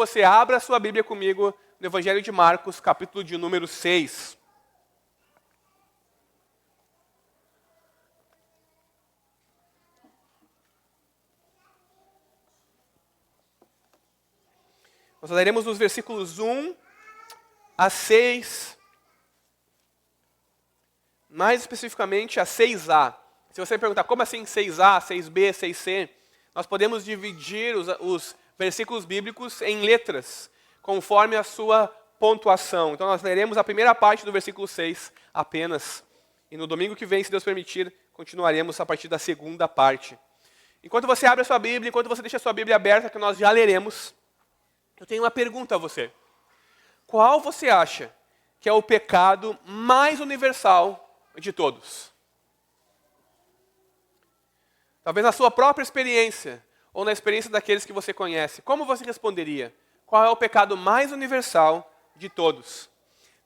você abra a sua Bíblia comigo no Evangelho de Marcos, capítulo de número 6. Nós leremos os versículos 1 a 6, mais especificamente a 6a. Se você perguntar como assim 6a, 6b, 6c, nós podemos dividir os versículos bíblicos em letras, conforme a sua pontuação. Então nós leremos a primeira parte do versículo 6 apenas. E no domingo que vem, se Deus permitir, continuaremos a partir da segunda parte. Enquanto você abre a sua Bíblia, enquanto você deixa a sua Bíblia aberta, que nós já leremos, eu tenho uma pergunta a você. Qual você acha que é o pecado mais universal de todos? Talvez na sua própria experiência, ou na experiência daqueles que você conhece. Como você responderia? Qual é o pecado mais universal de todos?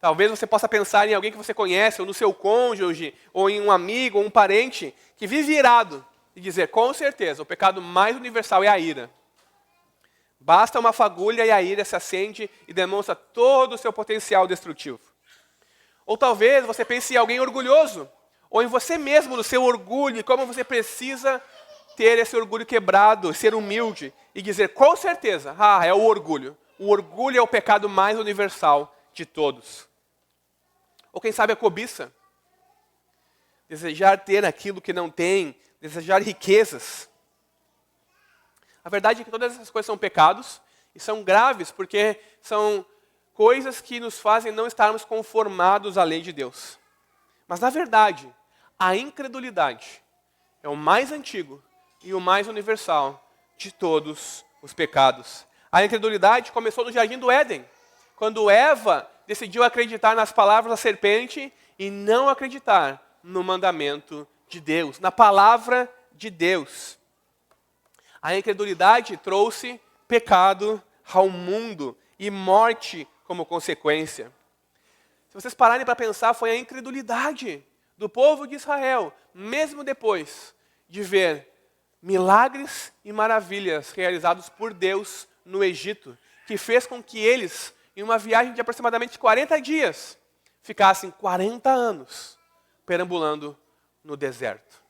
Talvez você possa pensar em alguém que você conhece, ou no seu cônjuge, ou em um amigo, ou um parente, que vive irado, e dizer, com certeza, o pecado mais universal é a ira. Basta uma fagulha e a ira se acende e demonstra todo o seu potencial destrutivo. Ou talvez você pense em alguém orgulhoso, ou em você mesmo, no seu orgulho, e como você precisa ter esse orgulho quebrado, ser humilde, e dizer com certeza, é o orgulho. O orgulho é o pecado mais universal de todos. Ou quem sabe a cobiça. Desejar ter aquilo que não tem, desejar riquezas. A verdade é que todas essas coisas são pecados, e são graves, porque são coisas que nos fazem não estarmos conformados à lei de Deus. Mas na verdade, a incredulidade é o mais antigo e o mais universal de todos os pecados. A incredulidade começou no Jardim do Éden, quando Eva decidiu acreditar nas palavras da serpente e não acreditar no mandamento de Deus, na palavra de Deus. A incredulidade trouxe pecado ao mundo e morte como consequência. Se vocês pararem para pensar, foi a incredulidade do povo de Israel, mesmo depois de ver milagres e maravilhas realizados por Deus no Egito, que fez com que eles, em uma viagem de aproximadamente 40 dias, ficassem 40 anos perambulando no deserto,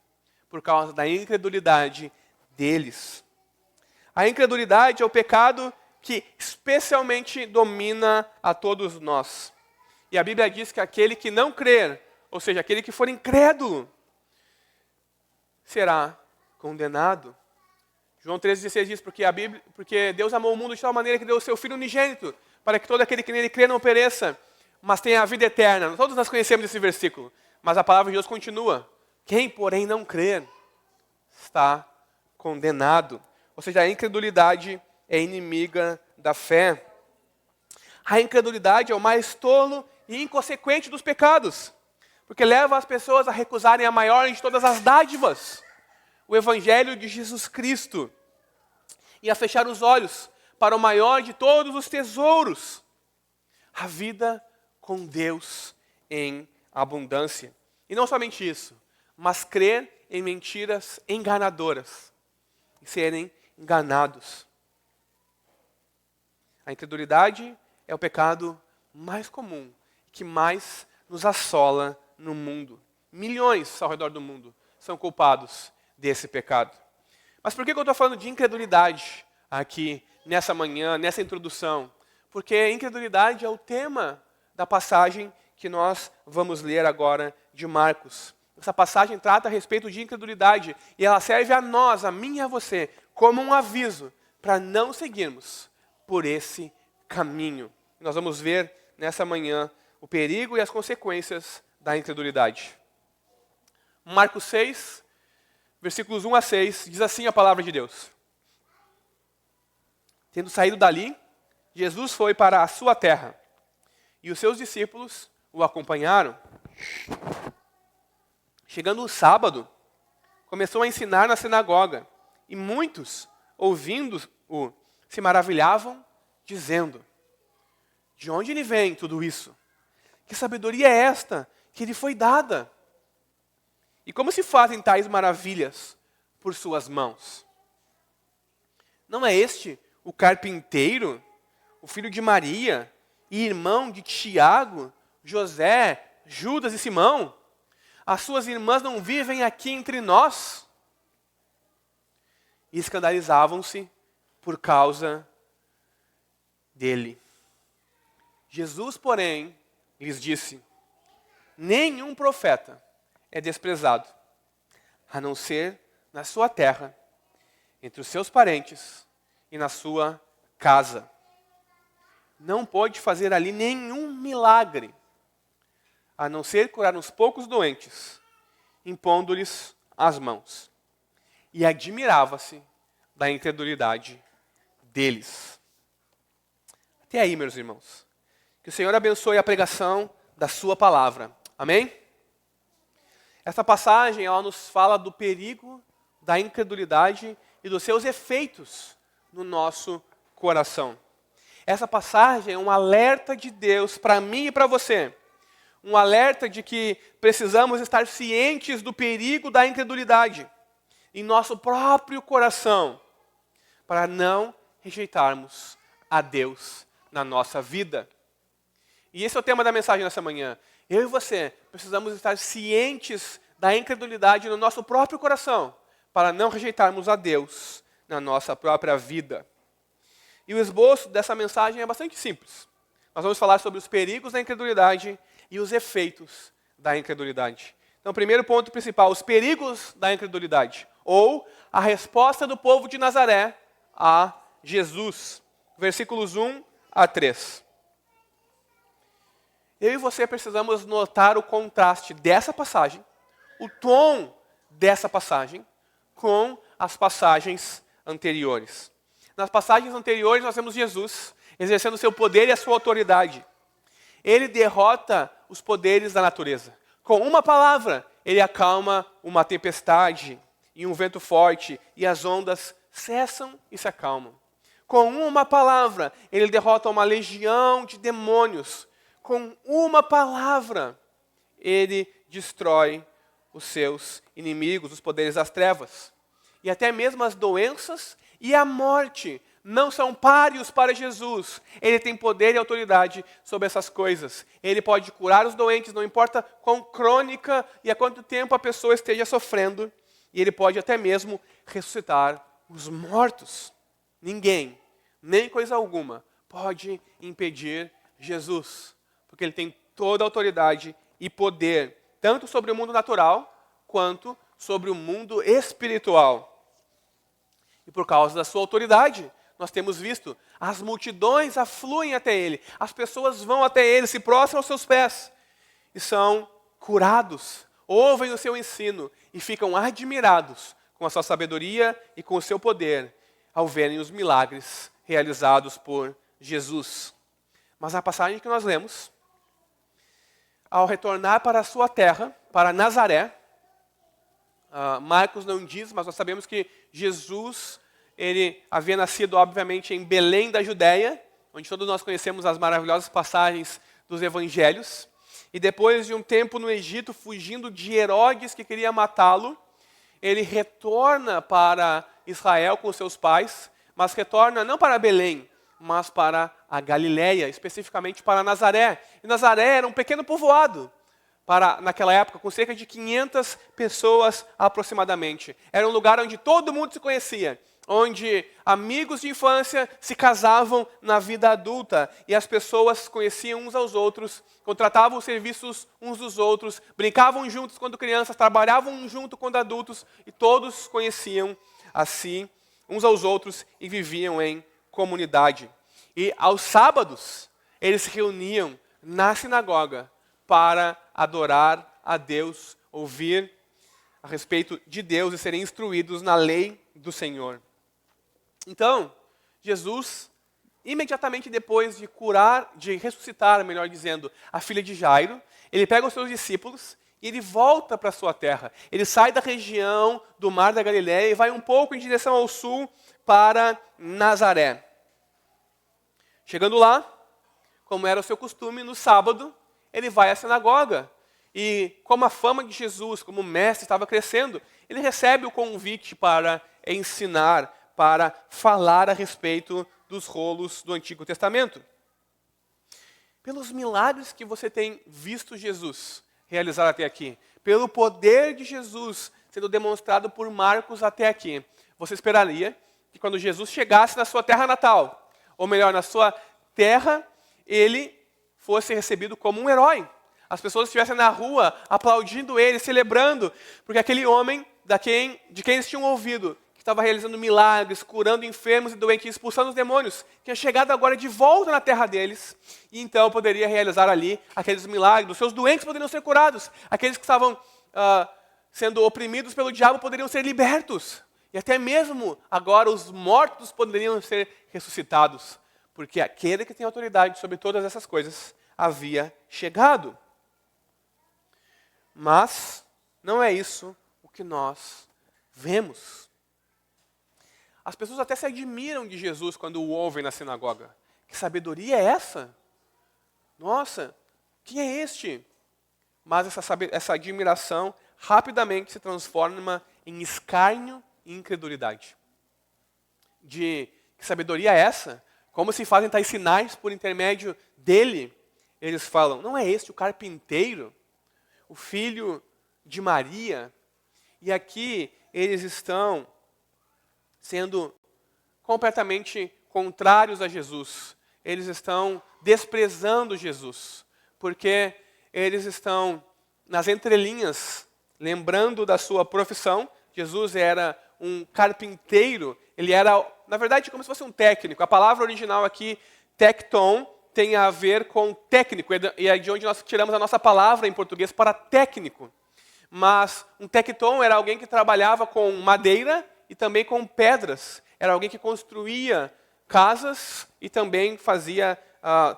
por causa da incredulidade deles. A incredulidade é o pecado que especialmente domina a todos nós. E a Bíblia diz que aquele que não crer, ou seja, aquele que for incrédulo, será condenado. João 3,16 diz, porque Deus amou o mundo de tal maneira que deu o seu Filho unigênito, para que todo aquele que nele crê não pereça, mas tenha a vida eterna. Todos nós conhecemos esse versículo, mas a palavra de Deus continua. Quem, porém, não crer, está condenado. Ou seja, a incredulidade é inimiga da fé. A incredulidade é o mais tolo e inconsequente dos pecados, porque leva as pessoas a recusarem a maior de todas as dádivas, o Evangelho de Jesus Cristo, e a fechar os olhos para o maior de todos os tesouros, a vida com Deus em abundância. E não somente isso, mas crer em mentiras enganadoras, e serem enganados. A incredulidade é o pecado mais comum, que mais nos assola no mundo. Milhões ao redor do mundo são culpados desse pecado. Mas por que eu estou falando de incredulidade aqui, nessa manhã, nessa introdução? Porque a incredulidade é o tema da passagem que nós vamos ler agora de Marcos. Essa passagem trata a respeito de incredulidade e ela serve a nós, a mim e a você, como um aviso para não seguirmos por esse caminho. Nós vamos ver nessa manhã o perigo e as consequências da incredulidade. Marcos 6, versículos 1 a 6, diz assim a palavra de Deus. Tendo saído dali, Jesus foi para a sua terra, e os seus discípulos o acompanharam. Chegando o sábado, começou a ensinar na sinagoga, e muitos, ouvindo-o, se maravilhavam, dizendo: de onde lhe vem tudo isso? Que sabedoria é esta que lhe foi dada? E como se fazem tais maravilhas por suas mãos? Não é este o carpinteiro, o filho de Maria, e irmão de Tiago, José, Judas e Simão? As suas irmãs não vivem aqui entre nós? E escandalizavam-se por causa dele. Jesus, porém, lhes disse: nenhum profeta é desprezado, a não ser na sua terra, entre os seus parentes e na sua casa. Não pôde fazer ali nenhum milagre, a não ser curar uns poucos doentes, impondo-lhes as mãos. E admirava-se da incredulidade deles. Até aí, meus irmãos. Que o Senhor abençoe a pregação da sua palavra. Amém? Essa passagem, ela nos fala do perigo da incredulidade e dos seus efeitos no nosso coração. Essa passagem é um alerta de Deus para mim e para você. Um alerta de que precisamos estar cientes do perigo da incredulidade em nosso próprio coração, para não rejeitarmos a Deus na nossa vida. E esse é o tema da mensagem nessa manhã. Eu e você precisamos estar cientes da incredulidade no nosso próprio coração, para não rejeitarmos a Deus na nossa própria vida. E o esboço dessa mensagem é bastante simples. Nós vamos falar sobre os perigos da incredulidade e os efeitos da incredulidade. Então, primeiro ponto principal, os perigos da incredulidade, ou a resposta do povo de Nazaré a Jesus. Versículos 1 a 3. Eu e você precisamos notar o contraste dessa passagem, o tom dessa passagem, com as passagens anteriores. Nas passagens anteriores nós vemos Jesus exercendo o seu poder e a sua autoridade. Ele derrota os poderes da natureza. Com uma palavra, ele acalma uma tempestade e um vento forte, e as ondas cessam e se acalmam. Com uma palavra, ele derrota uma legião de demônios. Com uma palavra, ele destrói os seus inimigos, os poderes das trevas. E até mesmo as doenças e a morte não são páreos para Jesus. Ele tem poder e autoridade sobre essas coisas. Ele pode curar os doentes, não importa quão crônica e há quanto tempo a pessoa esteja sofrendo. E ele pode até mesmo ressuscitar os mortos. Ninguém, nem coisa alguma, pode impedir Jesus. Porque ele tem toda a autoridade e poder, tanto sobre o mundo natural, quanto sobre o mundo espiritual. E por causa da sua autoridade, nós temos visto, as multidões afluem até ele, as pessoas vão até ele, se prostram aos seus pés, e são curados, ouvem o seu ensino, e ficam admirados com a sua sabedoria e com o seu poder, ao verem os milagres realizados por Jesus. Mas na passagem que nós lemos, ao retornar para a sua terra, para Nazaré, Marcos não diz, mas nós sabemos que Jesus, ele havia nascido, obviamente, em Belém da Judéia, onde todos nós conhecemos as maravilhosas passagens dos evangelhos. E depois de um tempo no Egito, fugindo de Herodes, que queria matá-lo, ele retorna para Israel com seus pais, mas retorna não para Belém, mas para a Galileia, especificamente para Nazaré. E Nazaré era um pequeno povoado, naquela época, com cerca de 500 pessoas aproximadamente. Era um lugar onde todo mundo se conhecia, onde amigos de infância se casavam na vida adulta, e as pessoas conheciam uns aos outros, contratavam os serviços uns dos outros, brincavam juntos quando crianças, trabalhavam junto quando adultos, e todos conheciam assim uns aos outros e viviam em comunidade. E aos sábados, eles se reuniam na sinagoga para adorar a Deus, ouvir a respeito de Deus e serem instruídos na lei do Senhor. Então, Jesus, imediatamente depois de ressuscitar, melhor dizendo, a filha de Jairo, ele pega os seus discípulos e ele volta para a sua terra. Ele sai da região do Mar da Galileia e vai um pouco em direção ao sul para Nazaré. Chegando lá, como era o seu costume, no sábado, ele vai à sinagoga. E como a fama de Jesus como mestre estava crescendo, ele recebe o convite para ensinar, para falar a respeito dos rolos do Antigo Testamento. Pelos milagres que você tem visto Jesus realizar até aqui, pelo poder de Jesus sendo demonstrado por Marcos até aqui, você esperaria que quando Jesus chegasse na sua terra natal, ou melhor, na sua terra, ele fosse recebido como um herói. As pessoas estivessem na rua aplaudindo ele, celebrando, porque aquele homem de quem eles tinham ouvido, que estava realizando milagres, curando enfermos e doentes, expulsando os demônios, tinha chegado agora de volta na terra deles, e então poderia realizar ali aqueles milagres. Os seus doentes poderiam ser curados, aqueles que estavam sendo oprimidos pelo diabo poderiam ser libertos, e até mesmo agora os mortos poderiam ser ressuscitados, porque aquele que tem autoridade sobre todas essas coisas havia chegado. Mas não é isso o que nós vemos. As pessoas até se admiram de Jesus quando o ouvem na sinagoga. Que sabedoria é essa? Nossa, quem é este? Mas essa admiração rapidamente se transforma em escárnio e incredulidade. De que sabedoria é essa? Como se fazem tais sinais por intermédio dele? Eles falam, não é este o carpinteiro? O filho de Maria? E aqui eles estão sendo completamente contrários a Jesus. Eles estão desprezando Jesus, porque eles estão nas entrelinhas, lembrando da sua profissão. Jesus era um carpinteiro, ele era, na verdade, como se fosse um técnico. A palavra original aqui, tecton, tem a ver com técnico, e é de onde nós tiramos a nossa palavra em português para técnico. Mas um tecton era alguém que trabalhava com madeira e também com pedras. Era alguém que construía casas e também fazia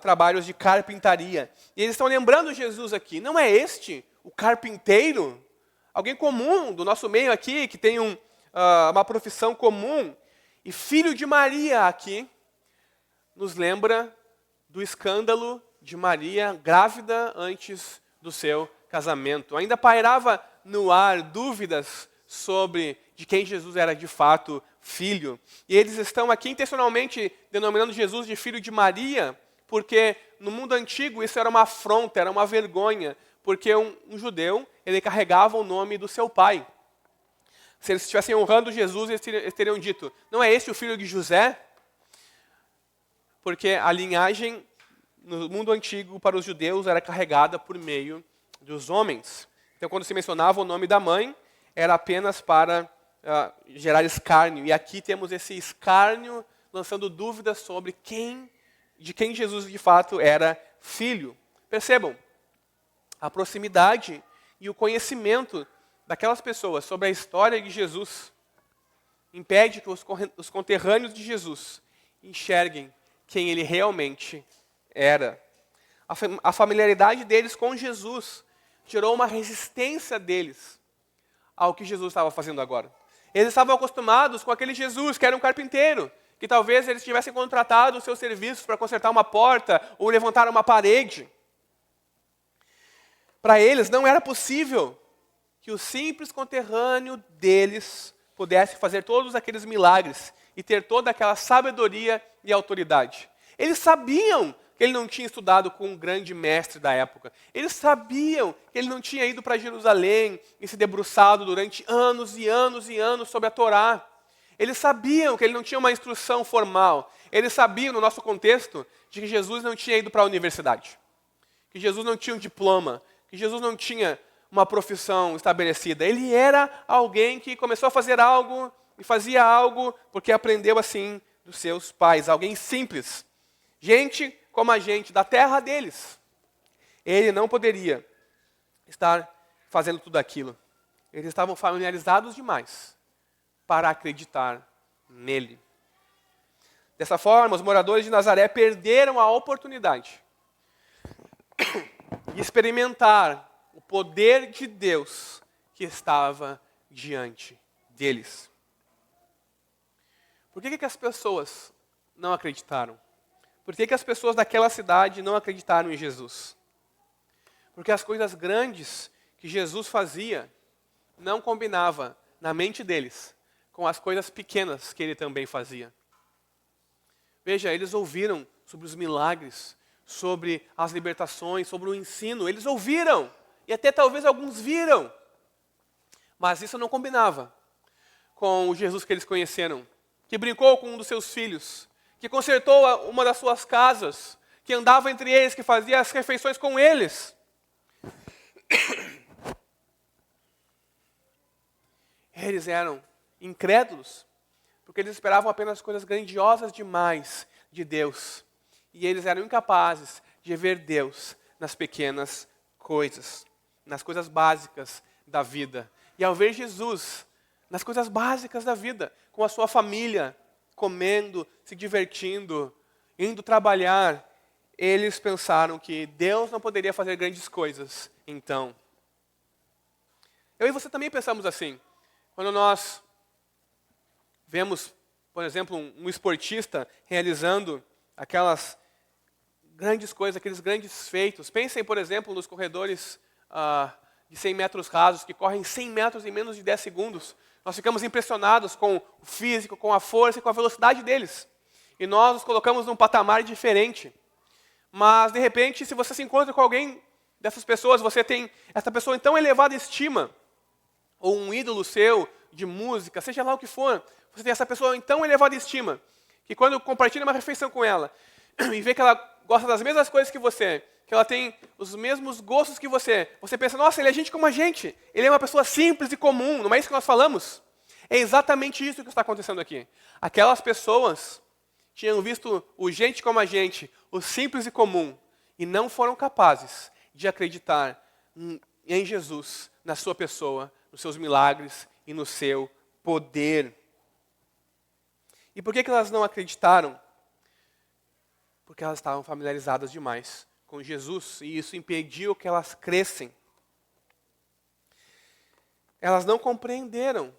trabalhos de carpintaria. E eles estão lembrando Jesus aqui. Não é este o carpinteiro? Alguém comum do nosso meio aqui, que tem uma profissão comum. E filho de Maria aqui nos lembra do escândalo de Maria grávida antes do seu casamento. Ainda pairava no ar dúvidas sobre de quem Jesus era de fato filho. E eles estão aqui intencionalmente denominando Jesus de filho de Maria, porque no mundo antigo isso era uma afronta, era uma vergonha, porque um judeu, ele carregava o nome do seu pai. Se eles estivessem honrando Jesus, eles teriam dito, não é este o filho de José? Porque a linhagem no mundo antigo para os judeus era carregada por meio dos homens. Então, quando se mencionava o nome da mãe, era apenas para gerar escárnio. E aqui temos esse escárnio lançando dúvidas sobre de quem Jesus de fato era filho. Percebam, a proximidade e o conhecimento daquelas pessoas sobre a história de Jesus impede que os conterrâneos de Jesus enxerguem quem ele realmente era. A familiaridade deles com Jesus gerou uma resistência deles ao que Jesus estava fazendo agora. Eles estavam acostumados com aquele Jesus que era um carpinteiro, que talvez eles tivessem contratado os seus serviços para consertar uma porta ou levantar uma parede. Para eles não era possível que o simples conterrâneo deles pudesse fazer todos aqueles milagres e ter toda aquela sabedoria e autoridade. Eles sabiam que ele não tinha estudado com um grande mestre da época. Eles sabiam que ele não tinha ido para Jerusalém e se debruçado durante anos e anos e anos sobre a Torá. Eles sabiam que ele não tinha uma instrução formal. Eles sabiam, no nosso contexto, de que Jesus não tinha ido para a universidade. Que Jesus não tinha um diploma. Que Jesus não tinha uma profissão estabelecida. Ele era alguém que começou a fazer algo e fazia algo porque aprendeu assim dos seus pais. Alguém simples. Gente como a gente, da terra deles. Ele não poderia estar fazendo tudo aquilo. Eles estavam familiarizados demais para acreditar nele. Dessa forma, os moradores de Nazaré perderam a oportunidade de experimentar o poder de Deus que estava diante deles. Por que as pessoas não acreditaram? Por que as pessoas daquela cidade não acreditaram em Jesus? Porque as coisas grandes que Jesus fazia não combinavam na mente deles com as coisas pequenas que ele também fazia. Veja, eles ouviram sobre os milagres, sobre as libertações, sobre o ensino. Eles ouviram e até talvez alguns viram. Mas isso não combinava com o Jesus que eles conheceram, que brincou com um dos seus filhos, que consertou uma das suas casas, que andava entre eles, que fazia as refeições com eles. Eles eram incrédulos, porque eles esperavam apenas coisas grandiosas demais de Deus. E eles eram incapazes de ver Deus nas pequenas coisas, nas coisas básicas da vida. E ao ver Jesus nas coisas básicas da vida, com a sua família, comendo, se divertindo, indo trabalhar, eles pensaram que Deus não poderia fazer grandes coisas. Então, eu e você também pensamos assim. Quando nós vemos, por exemplo, um esportista realizando aquelas grandes coisas, aqueles grandes feitos. Pensem, por exemplo, nos corredores de 100 metros rasos, que correm 100 metros em menos de 10 segundos. Nós ficamos impressionados com o físico, com a força e com a velocidade deles. E nós nos colocamos num patamar diferente. Mas, de repente, se você se encontra com alguém dessas pessoas, você tem essa pessoa em tão elevada estima, ou um ídolo seu de música, seja lá o que for, você tem essa pessoa em tão elevada estima, que quando compartilha uma refeição com ela, e vê que ela gosta das mesmas coisas que você, que ela tem os mesmos gostos que você pensa, nossa, ele é gente como a gente, ele é uma pessoa simples e comum, não é isso que nós falamos? É exatamente isso que está acontecendo aqui. Aquelas pessoas tinham visto o gente como a gente, o simples e comum, e não foram capazes de acreditar em Jesus, na sua pessoa, nos seus milagres e no seu poder. E por que elas não acreditaram? Porque elas estavam familiarizadas demais com Jesus, e isso impediu que elas crescem. Elas não compreenderam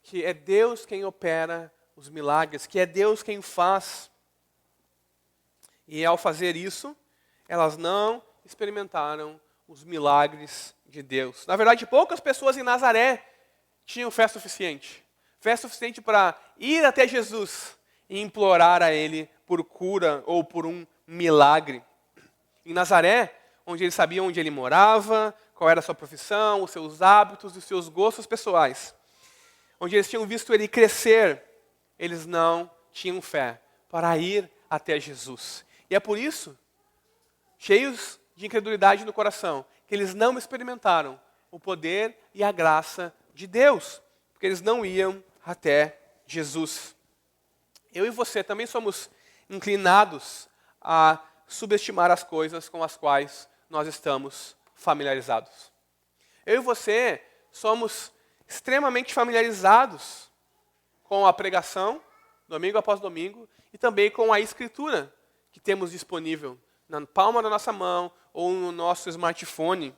que é Deus quem opera os milagres, que é Deus quem faz. E ao fazer isso, elas não experimentaram os milagres de Deus. Na verdade, poucas pessoas em Nazaré tinham fé suficiente. Fé suficiente para ir até Jesus e implorar a Ele por cura ou por um milagre. Em Nazaré, onde eles sabiam onde ele morava, qual era a sua profissão, os seus hábitos e os seus gostos pessoais, onde eles tinham visto ele crescer, eles não tinham fé para ir até Jesus. E é por isso, cheios de incredulidade no coração, que eles não experimentaram o poder e a graça de Deus, porque eles não iam até Jesus. Eu e você também somos inclinados a subestimar as coisas com as quais nós estamos familiarizados. Eu e você somos extremamente familiarizados com a pregação, domingo após domingo, e também com a escritura que temos disponível na palma da nossa mão ou no nosso smartphone.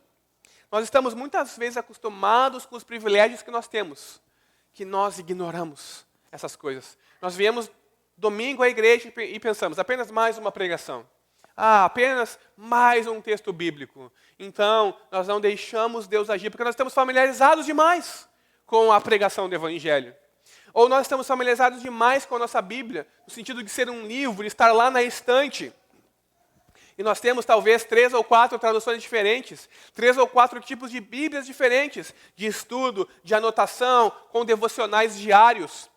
Nós estamos muitas vezes acostumados com os privilégios que nós temos, que nós ignoramos essas coisas. Nós viemos domingo à igreja e pensamos, apenas mais uma pregação. Apenas mais um texto bíblico. Então, nós não deixamos Deus agir, porque nós estamos familiarizados demais com a pregação do Evangelho. Ou nós estamos familiarizados demais com a nossa Bíblia, no sentido de ser um livro, estar lá na estante. E nós temos talvez 3 ou 4 traduções diferentes, 3 ou 4 tipos de Bíblias diferentes, de estudo, de anotação, com devocionais diários,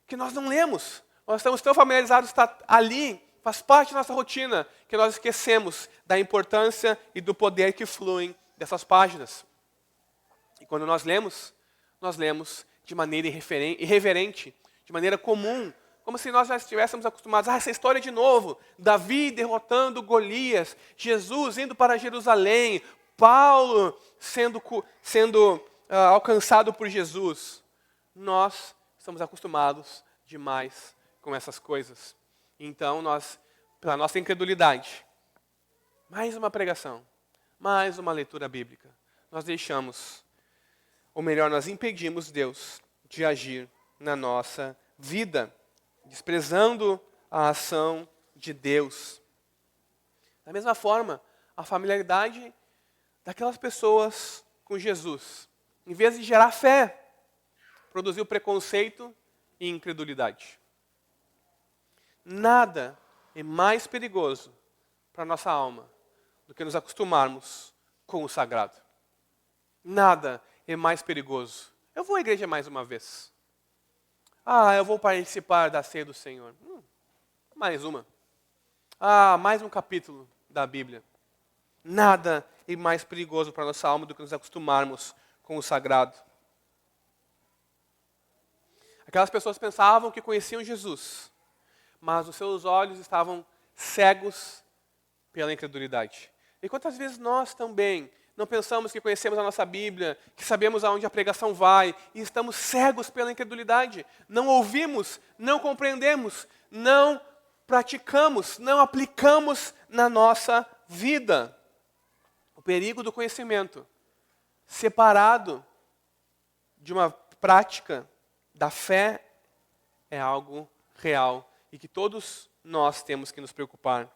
que nós não lemos. Nós estamos tão familiarizados, está ali, faz parte da nossa rotina, que nós esquecemos da importância e do poder que fluem dessas páginas. E quando nós lemos de maneira irreverente, de maneira comum, como se nós já estivéssemos acostumados. Essa história de novo, Davi derrotando Golias, Jesus indo para Jerusalém, Paulo sendo alcançado por Jesus. Nós estamos acostumados demais com essas coisas. Então, nós, pela nossa incredulidade, mais uma pregação, mais uma leitura bíblica, nós deixamos, ou melhor, nós impedimos Deus de agir na nossa vida, desprezando a ação de Deus. Da mesma forma, a familiaridade daquelas pessoas com Jesus, em vez de gerar fé, produziu preconceito e incredulidade. Nada é mais perigoso para a nossa alma do que nos acostumarmos com o sagrado. Nada é mais perigoso. Eu vou à igreja mais uma vez. Eu vou participar da ceia do Senhor. Mais uma. Mais um capítulo da Bíblia. Nada é mais perigoso para a nossa alma do que nos acostumarmos com o sagrado. Aquelas pessoas pensavam que conheciam Jesus, mas os seus olhos estavam cegos pela incredulidade. E quantas vezes nós também não pensamos que conhecemos a nossa Bíblia, que sabemos aonde a pregação vai, e estamos cegos pela incredulidade. Não ouvimos, não compreendemos, não praticamos, não aplicamos na nossa vida. O perigo do conhecimento, separado de uma prática da fé, é algo real e que todos nós temos que nos preocupar.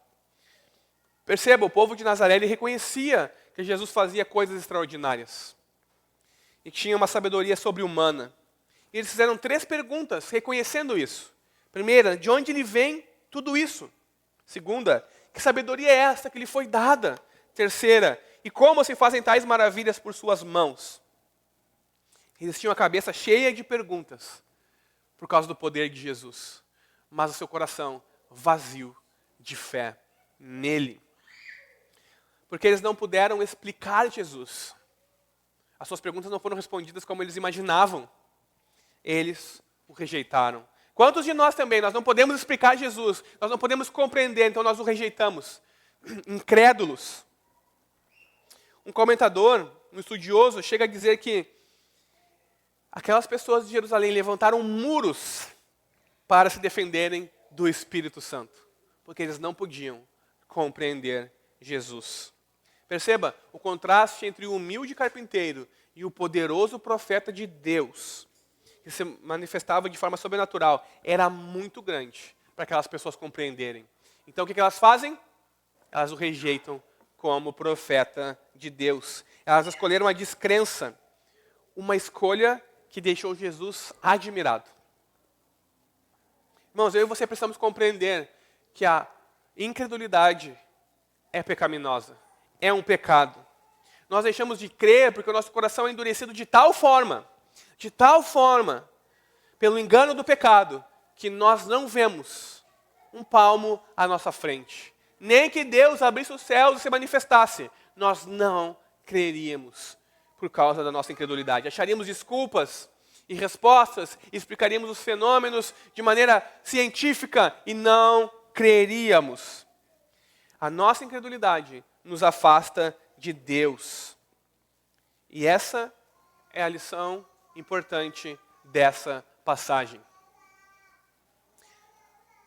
Perceba, o povo de Nazaré ele reconhecia que Jesus fazia coisas extraordinárias e tinha uma sabedoria sobre-humana. E eles fizeram 3 perguntas reconhecendo isso. Primeira, de onde lhe vem tudo isso? Segunda, que sabedoria é esta que lhe foi dada? Terceira, e como se fazem tais maravilhas por suas mãos? Eles tinham a cabeça cheia de perguntas por causa do poder de Jesus, mas o seu coração vazio de fé nele. Porque eles não puderam explicar Jesus. As suas perguntas não foram respondidas como eles imaginavam. Eles o rejeitaram. Quantos de nós também, nós não podemos explicar Jesus, nós não podemos compreender, então nós o rejeitamos. Incrédulos. Um comentador, um estudioso, chega a dizer que aquelas pessoas de Jerusalém levantaram muros para se defenderem do Espírito Santo, porque eles não podiam compreender Jesus. Perceba o contraste entre o humilde carpinteiro e o poderoso profeta de Deus, que se manifestava de forma sobrenatural, era muito grande para aquelas pessoas compreenderem. Então o que elas fazem? Elas o rejeitam como profeta de Deus. Elas escolheram a descrença, uma escolha que deixou Jesus admirado. Irmãos, eu e você precisamos compreender que a incredulidade é pecaminosa, é um pecado. Nós deixamos de crer porque o nosso coração é endurecido de tal forma, pelo engano do pecado, que nós não vemos um palmo à nossa frente. Nem que Deus abrisse os céus e se manifestasse, nós não creríamos por causa da nossa incredulidade. Acharíamos desculpas e respostas, e explicaríamos os fenômenos de maneira científica e não creríamos. A nossa incredulidade nos afasta de Deus. E essa é a lição importante dessa passagem.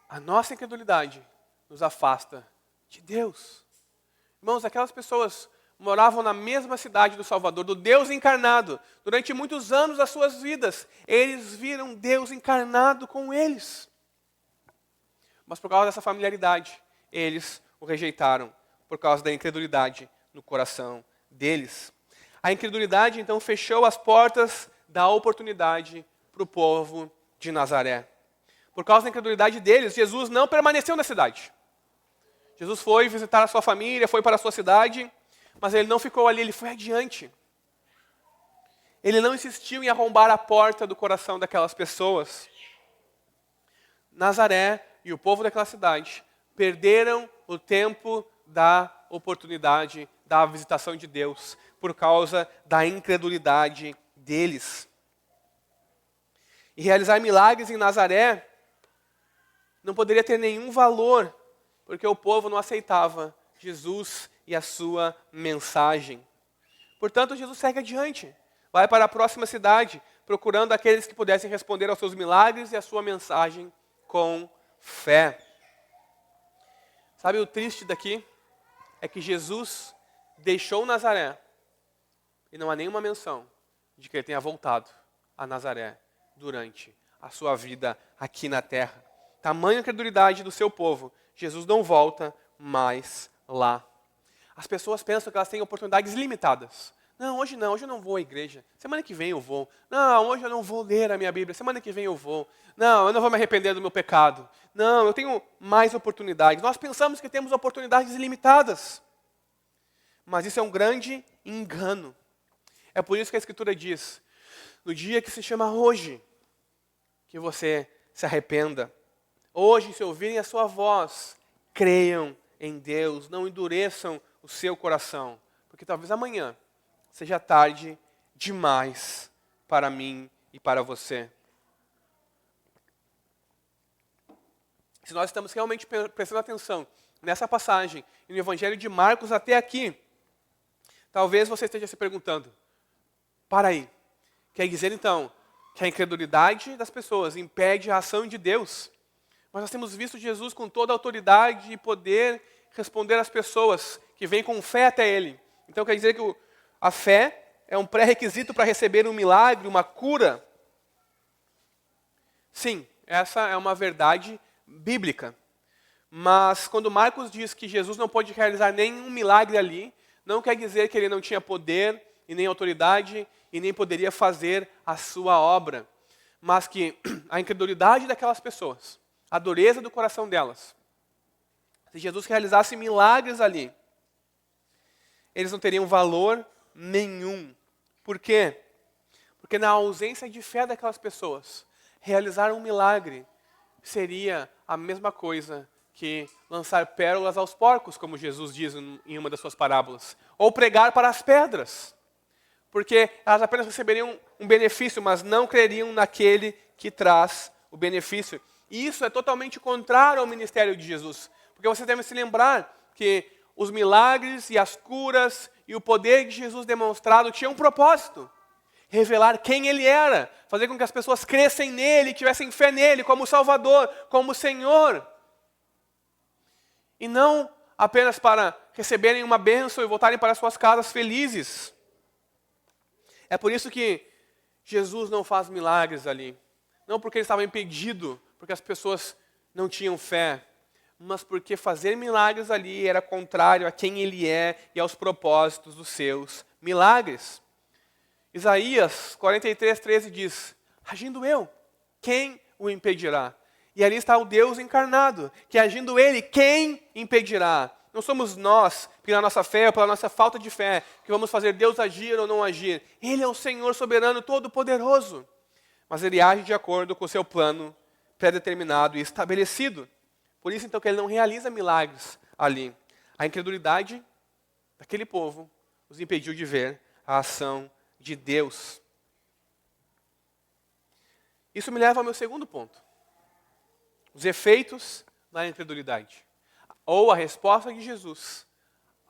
A nossa incredulidade nos afasta de Deus. Irmãos, aquelas pessoas moravam na mesma cidade do Salvador, do Deus encarnado. Durante muitos anos das suas vidas, eles viram Deus encarnado com eles. Mas por causa dessa familiaridade, eles o rejeitaram, por causa da incredulidade no coração deles. A incredulidade, então, fechou as portas da oportunidade para o povo de Nazaré. Por causa da incredulidade deles, Jesus não permaneceu na cidade. Jesus foi visitar a sua família, foi para a sua cidade, mas ele não ficou ali, ele foi adiante. Ele não insistiu em arrombar a porta do coração daquelas pessoas. Nazaré e o povo daquela cidade perderam o tempo da oportunidade da visitação de Deus por causa da incredulidade deles. E realizar milagres em Nazaré não poderia ter nenhum valor, porque o povo não aceitava Jesus e a sua mensagem. Portanto, Jesus segue adiante, vai para a próxima cidade, procurando aqueles que pudessem responder aos seus milagres e à sua mensagem com fé. Sabe o triste daqui? É que Jesus deixou Nazaré e não há nenhuma menção de que ele tenha voltado a Nazaré durante a sua vida aqui na terra. Tamanha incredulidade do seu povo, Jesus não volta mais lá. As pessoas pensam que elas têm oportunidades limitadas. Não, hoje eu não vou à igreja. Semana que vem eu vou. Não, hoje eu não vou ler a minha Bíblia. Semana que vem eu vou. Não, eu não vou me arrepender do meu pecado. Não, eu tenho mais oportunidades. Nós pensamos que temos oportunidades ilimitadas. Mas isso é um grande engano. É por isso que a Escritura diz, no dia que se chama hoje, que você se arrependa. Hoje, se ouvirem a sua voz, creiam em Deus, não endureçam o seu coração. Porque talvez amanhã seja tarde demais para mim e para você. Se nós estamos realmente prestando atenção nessa passagem, e no Evangelho de Marcos até aqui, talvez você esteja se perguntando, para aí, quer dizer então que a incredulidade das pessoas impede a ação de Deus? Mas nós temos visto Jesus com toda a autoridade e poder responder às pessoas que vêm com fé até Ele. Então quer dizer que a fé é um pré-requisito para receber um milagre, uma cura? Sim, essa é uma verdade bíblica. Mas quando Marcos diz que Jesus não pode realizar nenhum milagre ali, não quer dizer que ele não tinha poder e nem autoridade e nem poderia fazer a sua obra. Mas que a incredulidade daquelas pessoas, a dureza do coração delas, se Jesus realizasse milagres ali, eles não teriam valor nenhum. Por quê? Porque na ausência de fé daquelas pessoas, realizar um milagre seria a mesma coisa que lançar pérolas aos porcos, como Jesus diz em uma das suas parábolas, ou pregar para as pedras. Porque elas apenas receberiam um benefício, mas não creriam naquele que traz o benefício. E isso é totalmente contrário ao ministério de Jesus. Porque você deve se lembrar que os milagres e as curas e o poder de Jesus demonstrado tinham um propósito. Revelar quem Ele era. Fazer com que as pessoas crescem nele, tivessem fé nele como Salvador, como Senhor. E não apenas para receberem uma bênção e voltarem para suas casas felizes. É por isso que Jesus não faz milagres ali. Não porque ele estava impedido, porque as pessoas não tinham fé, mas porque fazer milagres ali era contrário a quem ele é e aos propósitos dos seus milagres. Isaías 43:13 diz, agindo eu, quem o impedirá? E ali está o Deus encarnado, que agindo ele, quem impedirá? Não somos nós, pela nossa fé ou pela nossa falta de fé, que vamos fazer Deus agir ou não agir. Ele é o Senhor soberano, todo-poderoso. Mas ele age de acordo com o seu plano pré-determinado e estabelecido. Por isso, então, que ele não realiza milagres ali. A incredulidade daquele povo os impediu de ver a ação de Deus. Isso me leva ao meu segundo ponto. Os efeitos da incredulidade. Ou a resposta de Jesus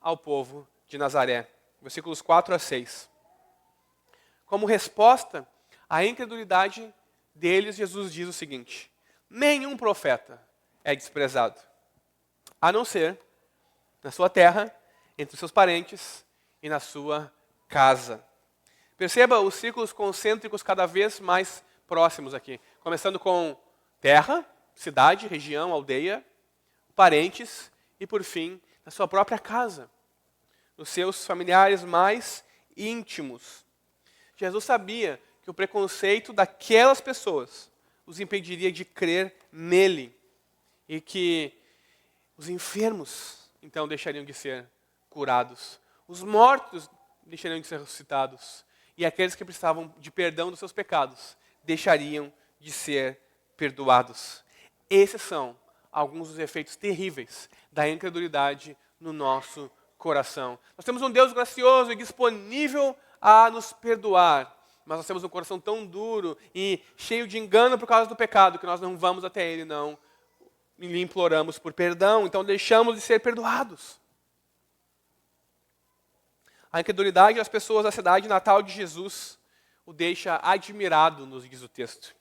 ao povo de Nazaré. Versículos 4-6. Como resposta à incredulidade deles, Jesus diz o seguinte: nenhum profeta é desprezado, a não ser na sua terra, entre os seus parentes e na sua casa. Perceba os círculos concêntricos cada vez mais próximos aqui. Começando com terra, cidade, região, aldeia, parentes e, por fim, na sua própria casa, nos seus familiares mais íntimos. Jesus sabia que o preconceito daquelas pessoas os impediria de crer nele e que os enfermos, então, deixariam de ser curados, os mortos deixariam de ser ressuscitados e aqueles que precisavam de perdão dos seus pecados deixariam de ser perdoados. Esses são alguns dos efeitos terríveis da incredulidade no nosso coração. Nós temos um Deus gracioso e disponível a nos perdoar, mas nós temos um coração tão duro e cheio de engano por causa do pecado que nós não vamos até Ele, não lhe imploramos por perdão, então deixamos de ser perdoados. A incredulidade das pessoas da cidade natal de Jesus o deixa admirado, nos diz o texto.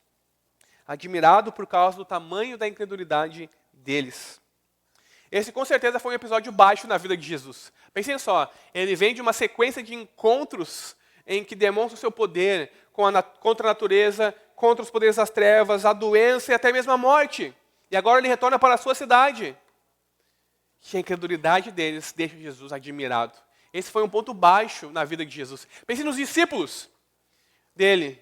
Admirado por causa do tamanho da incredulidade deles. Esse com certeza foi um episódio baixo na vida de Jesus. Pensem só, ele vem de uma sequência de encontros em que demonstra o seu poder contra a natureza, contra os poderes das trevas, a doença e até mesmo a morte. E agora ele retorna para a sua cidade. E a incredulidade deles deixa Jesus admirado. Esse foi um ponto baixo na vida de Jesus. Pense nos discípulos dele,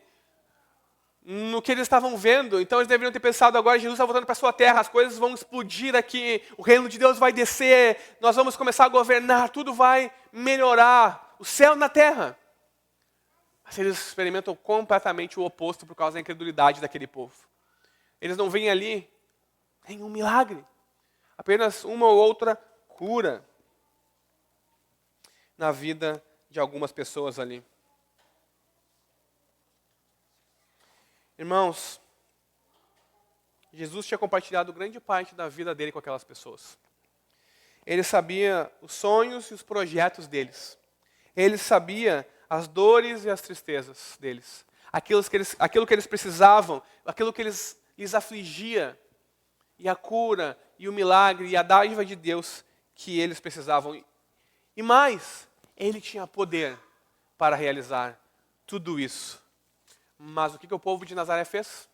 no que eles estavam vendo. Então eles deveriam ter pensado, agora Jesus está voltando para a sua terra, as coisas vão explodir aqui, o reino de Deus vai descer, nós vamos começar a governar, tudo vai melhorar, o céu na terra. Mas eles experimentam completamente o oposto por causa da incredulidade daquele povo. Eles não veem ali nenhum milagre, apenas uma ou outra cura na vida de algumas pessoas ali. Irmãos, Jesus tinha compartilhado grande parte da vida dele com aquelas pessoas. Ele sabia os sonhos e os projetos deles. Ele sabia as dores e as tristezas deles. Aquilo que eles precisavam, aquilo que lhes afligia. E a cura, e o milagre, e a dádiva de Deus que eles precisavam. E mais, ele tinha poder para realizar tudo isso. Mas o que o povo de Nazaré fez?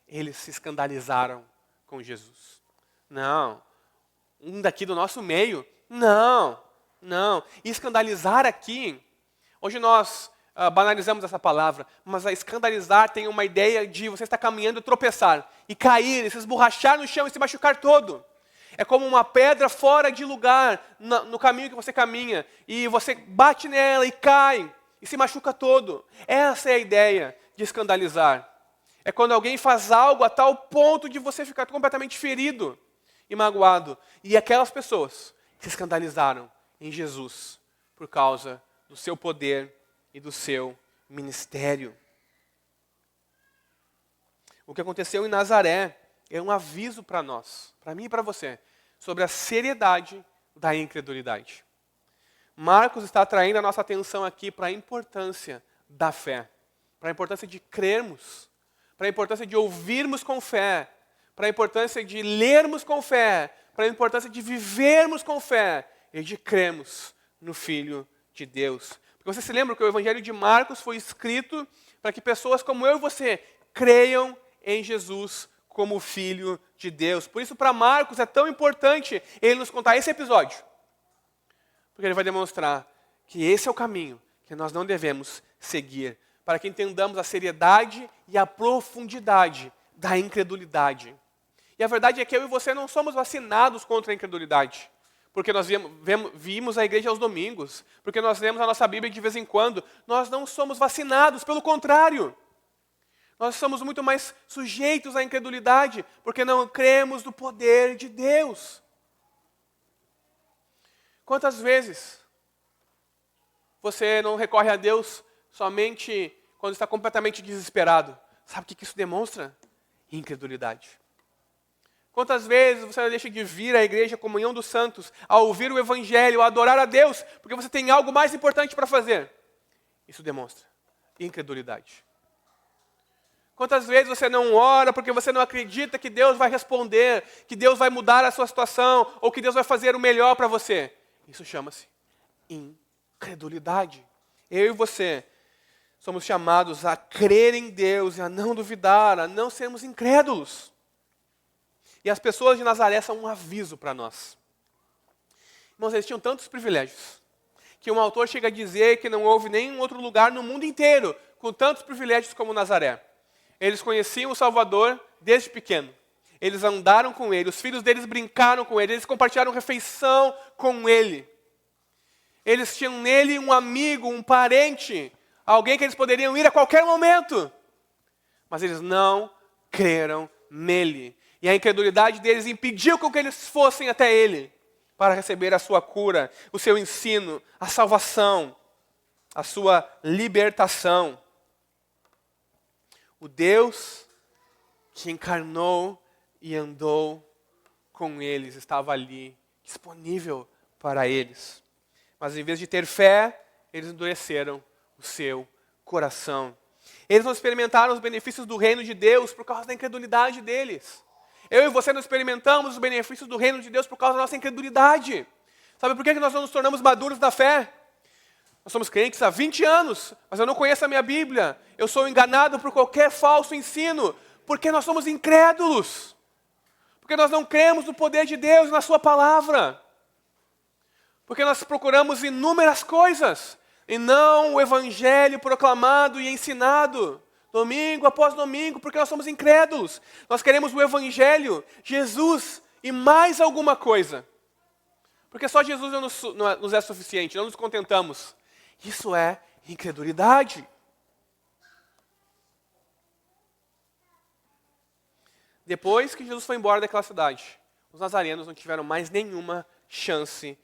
Eles se escandalizaram com Jesus. Não, um daqui do nosso meio? Não. E escandalizar aqui, hoje nós banalizamos essa palavra, mas a escandalizar tem uma ideia de você estar caminhando e tropeçar, e cair, e se esborrachar no chão e se machucar todo. É como uma pedra fora de lugar no caminho que você caminha, e você bate nela e cai, e se machuca todo. Essa é a ideia de escandalizar. É quando alguém faz algo a tal ponto de você ficar completamente ferido e magoado. E aquelas pessoas se escandalizaram em Jesus por causa do seu poder e do seu ministério. O que aconteceu em Nazaré é um aviso para nós, para mim e para você, sobre a seriedade da incredulidade. Marcos está atraindo a nossa atenção aqui para a importância da fé, para a importância de crermos, para a importância de ouvirmos com fé, para a importância de lermos com fé, para a importância de vivermos com fé e de crermos no Filho de Deus. Porque você se lembra que o Evangelho de Marcos foi escrito para que pessoas como eu e você creiam em Jesus como o Filho de Deus. Por isso, para Marcos, é tão importante ele nos contar esse episódio. Porque ele vai demonstrar que esse é o caminho que nós não devemos seguir, para que entendamos a seriedade e a profundidade da incredulidade. E a verdade é que eu e você não somos vacinados contra a incredulidade, porque nós vimos a igreja aos domingos, porque nós lemos a nossa Bíblia de vez em quando. Nós não somos vacinados, pelo contrário. Nós somos muito mais sujeitos à incredulidade, porque não cremos no poder de Deus. Quantas vezes você não recorre a Deus somente quando está completamente desesperado? Sabe o que isso demonstra? Incredulidade. Quantas vezes você deixa de vir à igreja, à comunhão dos santos, a ouvir o Evangelho, a adorar a Deus, porque você tem algo mais importante para fazer? Isso demonstra incredulidade. Quantas vezes você não ora porque você não acredita que Deus vai responder, que Deus vai mudar a sua situação, ou que Deus vai fazer o melhor para você? Isso chama-se incredulidade. Eu e você somos chamados a crer em Deus e a não duvidar, a não sermos incrédulos. E as pessoas de Nazaré são um aviso para nós. Irmãos, eles tinham tantos privilégios, que um autor chega a dizer que não houve nenhum outro lugar no mundo inteiro com tantos privilégios como Nazaré. Eles conheciam o Salvador desde pequeno. Eles andaram com ele, os filhos deles brincaram com ele, eles compartilharam refeição com ele. Eles tinham nele um amigo, um parente, alguém que eles poderiam ir a qualquer momento. Mas eles não creram nele. E a incredulidade deles impediu com que eles fossem até ele para receber a sua cura, o seu ensino, a salvação, a sua libertação. O Deus que encarnou e andou com eles estava ali, disponível para eles. Mas em vez de ter fé, eles endureceram o seu coração. Eles não experimentaram os benefícios do reino de Deus por causa da incredulidade deles. Eu e você não experimentamos os benefícios do reino de Deus por causa da nossa incredulidade. Sabe por que nós não nos tornamos maduros da fé? Nós somos crentes há 20 anos, mas eu não conheço a minha Bíblia. Eu sou enganado por qualquer falso ensino, porque nós somos incrédulos. Porque nós não cremos no poder de Deus e na sua palavra. Porque nós procuramos inúmeras coisas, e não o evangelho proclamado e ensinado, domingo após domingo, porque nós somos incrédulos. Nós queremos o evangelho, Jesus e mais alguma coisa. Porque só Jesus nos é suficiente, não nos contentamos. Isso é incredulidade. Depois que Jesus foi embora daquela cidade, os nazarenos não tiveram mais nenhuma chance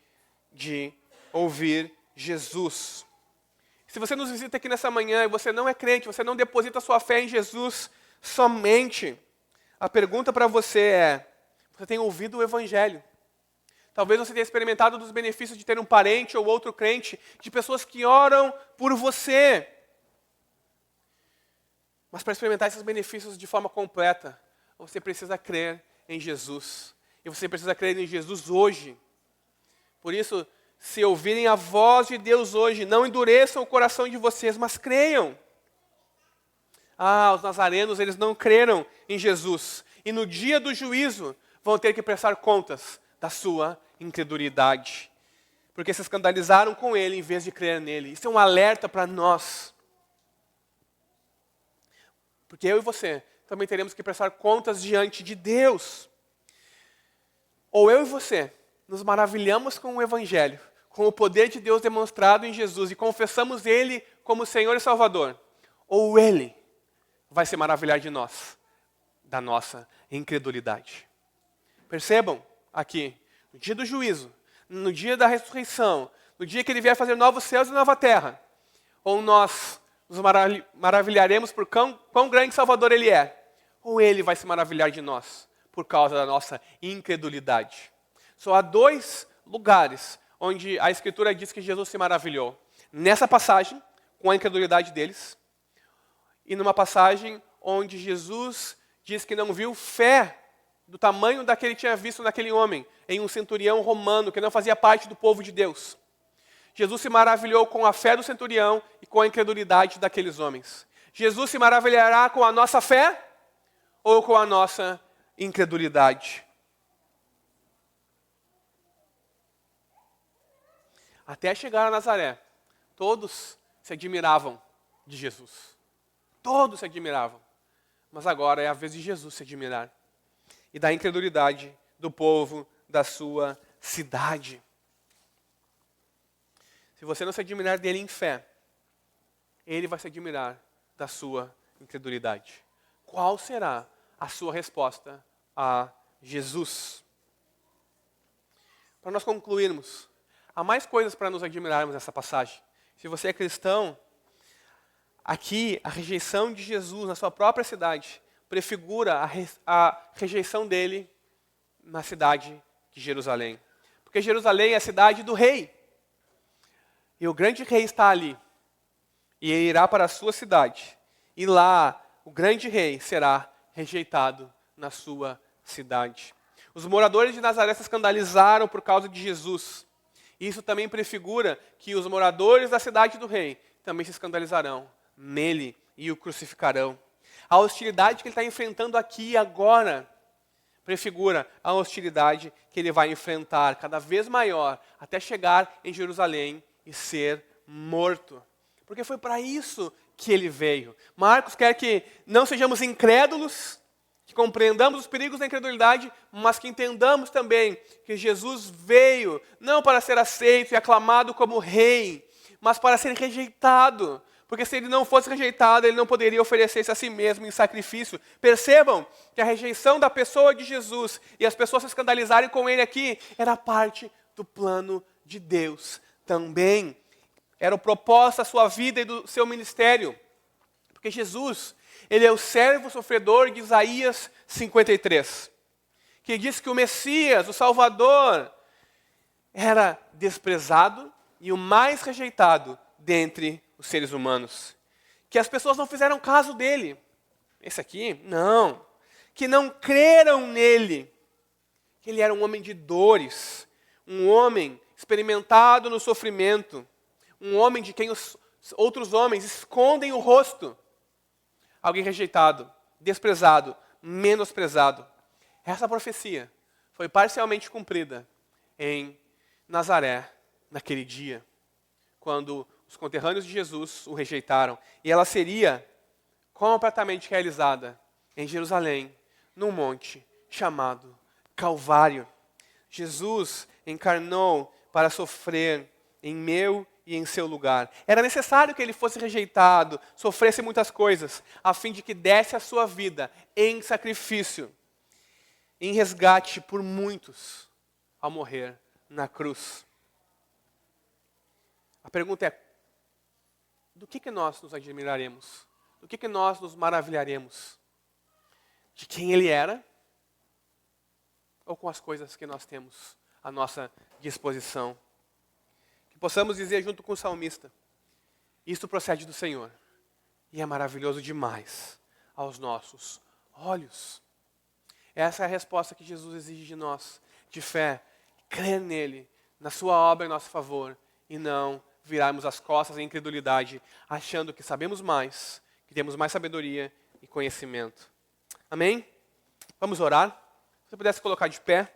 de ouvir Jesus. Se você nos visita aqui nessa manhã e você não é crente, você não deposita sua fé em Jesus somente, a pergunta para você é: você tem ouvido o evangelho? Talvez você tenha experimentado dos benefícios de ter um parente ou outro crente, de pessoas que oram por você. Mas para experimentar esses benefícios de forma completa, você precisa crer em Jesus. E você precisa crer em Jesus hoje. Por isso, se ouvirem a voz de Deus hoje, não endureçam o coração de vocês, mas creiam. Os nazarenos, eles não creram em Jesus. E no dia do juízo, vão ter que prestar contas da sua incredulidade. Porque se escandalizaram com ele em vez de crer nele. Isso é um alerta para nós. Porque eu e você também teremos que prestar contas diante de Deus. Ou eu e você nos maravilhamos com o evangelho, com o poder de Deus demonstrado em Jesus e confessamos Ele como Senhor e Salvador. Ou Ele vai se maravilhar de nós, da nossa incredulidade. Percebam aqui, no dia do juízo, no dia da ressurreição, no dia que Ele vier fazer novos céus e nova terra, ou nós nos maravilharemos por quão grande Salvador Ele é, ou Ele vai se maravilhar de nós por causa da nossa incredulidade. Só há dois lugares onde a Escritura diz que Jesus se maravilhou. Nessa passagem, com a incredulidade deles, e numa passagem onde Jesus diz que não viu fé do tamanho da que ele tinha visto naquele homem, em um centurião romano que não fazia parte do povo de Deus. Jesus se maravilhou com a fé do centurião e com a incredulidade daqueles homens. Jesus se maravilhará com a nossa fé ou com a nossa incredulidade? Até chegar a Nazaré, todos se admiravam de Jesus. Todos se admiravam. Mas agora é a vez de Jesus se admirar. E da incredulidade do povo da sua cidade. Se você não se admirar dele em fé, ele vai se admirar da sua incredulidade. Qual será a sua resposta a Jesus? Para nós concluirmos, há mais coisas para nos admirarmos nessa passagem. Se você é cristão, aqui a rejeição de Jesus na sua própria cidade prefigura a rejeição dele na cidade de Jerusalém. Porque Jerusalém é a cidade do rei. E o grande rei está ali. E ele irá para a sua cidade. E lá o grande rei será rejeitado na sua cidade. Os moradores de Nazaré se escandalizaram por causa de Jesus. Isso também prefigura que os moradores da cidade do rei também se escandalizarão nele e o crucificarão. A hostilidade que ele está enfrentando aqui e agora prefigura a hostilidade que ele vai enfrentar cada vez maior até chegar em Jerusalém e ser morto. Porque foi para isso que ele veio. Marcos quer que não sejamos incrédulos, que compreendamos os perigos da incredulidade, mas que entendamos também que Jesus veio não para ser aceito e aclamado como rei, mas para ser rejeitado. Porque se ele não fosse rejeitado, ele não poderia oferecer-se a si mesmo em sacrifício. Percebam que a rejeição da pessoa de Jesus e as pessoas se escandalizarem com ele aqui era parte do plano de Deus também. Era o propósito da sua vida e do seu ministério. Porque Jesus, ele é o servo sofredor de Isaías 53, que diz que o Messias, o Salvador, era desprezado e o mais rejeitado dentre os seres humanos. Que as pessoas não fizeram caso dele. Esse aqui, não. Que não creram nele. Que ele era um homem de dores, um homem experimentado no sofrimento, um homem de quem os outros homens escondem o rosto. Alguém rejeitado, desprezado, menosprezado. Essa profecia foi parcialmente cumprida em Nazaré, naquele dia, quando os conterrâneos de Jesus o rejeitaram, e ela seria completamente realizada em Jerusalém, num monte chamado Calvário. Jesus encarnou para sofrer em meu e em seu lugar. Era necessário que ele fosse rejeitado, sofresse muitas coisas, a fim de que desse a sua vida em sacrifício, em resgate por muitos, ao morrer na cruz. A pergunta é, do que nós nos admiraremos? Do que nós nos maravilharemos? De quem ele era? Ou com as coisas que nós temos à nossa disposição? Que possamos dizer junto com o salmista, isto procede do Senhor, e é maravilhoso demais aos nossos olhos. Essa é a resposta que Jesus exige de nós, de fé, crer nele, na sua obra em nosso favor, e não virarmos as costas em incredulidade, achando que sabemos mais, que temos mais sabedoria e conhecimento. Amém? Vamos orar? Se você pudesse colocar de pé.